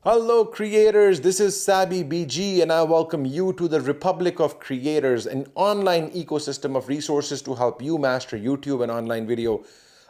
Hello creators, this is Sabby BG and I welcome you to the Republic of Creators, an online ecosystem of resources to help you master YouTube and online video.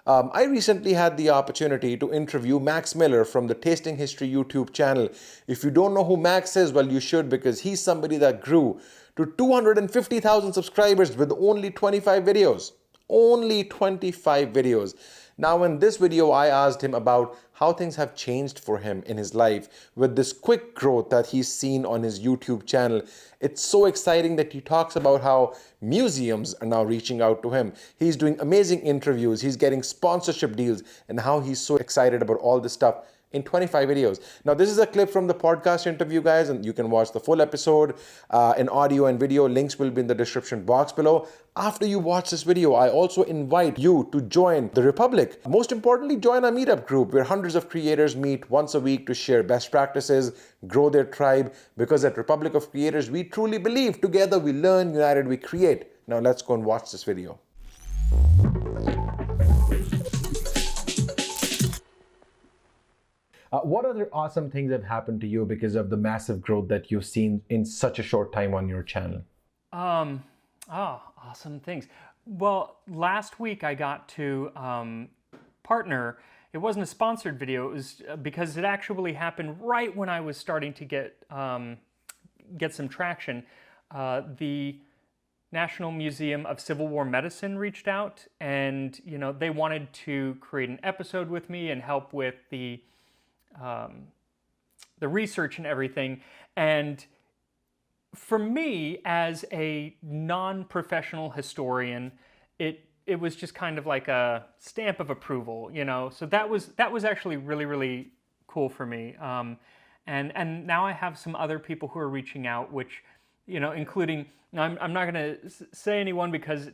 I recently had the opportunity to interview Max Miller from the Tasting History YouTube channel. If you don't know who Max is, well you should, because he's somebody that grew to 250,000 subscribers with only 25 videos. Only 25 videos. Now in this video, I asked him about how things have changed for him in his life with this quick growth that he's seen on his YouTube channel. It's so exciting that he talks about how museums are now reaching out to him. He's doing amazing interviews, he's getting sponsorship deals, and how he's so excited about all this stuff in 25 videos. Now, this is a clip from the podcast interview, guys, and you can watch the full episode in audio and video. Links will be in the description box below. After you watch this video, I also invite you to join the Republic. Most importantly, join our meetup group where hundreds of creators meet once a week to share best practices, grow their tribe, because at Republic of Creators, we truly believe together we learn, united we create. Now, let's go and watch this video. What other awesome things have happened to you because of the massive growth that you've seen in such a short time on your channel? Awesome things. Well, last week I got to partner. It wasn't a sponsored video. It was because it actually happened right when I was starting to get some traction. The National Museum of Civil War Medicine reached out, and they wanted to create an episode with me and help with the research and everything. And for me, as a non-professional historian, it was just kind of like a stamp of approval, So that was actually really, really cool for me. And now I have some other people who are reaching out, which, including, I'm not going to say anyone because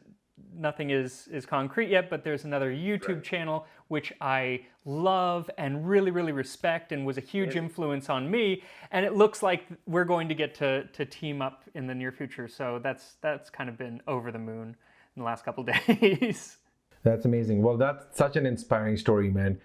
nothing is concrete yet, but there's another YouTube channel which I love and really, really respect and was a huge influence on me. And it looks like we're going to get to team up in the near future. So that's kind of been over the moon in the last couple of days. That's amazing. Well, that's such an inspiring story, man.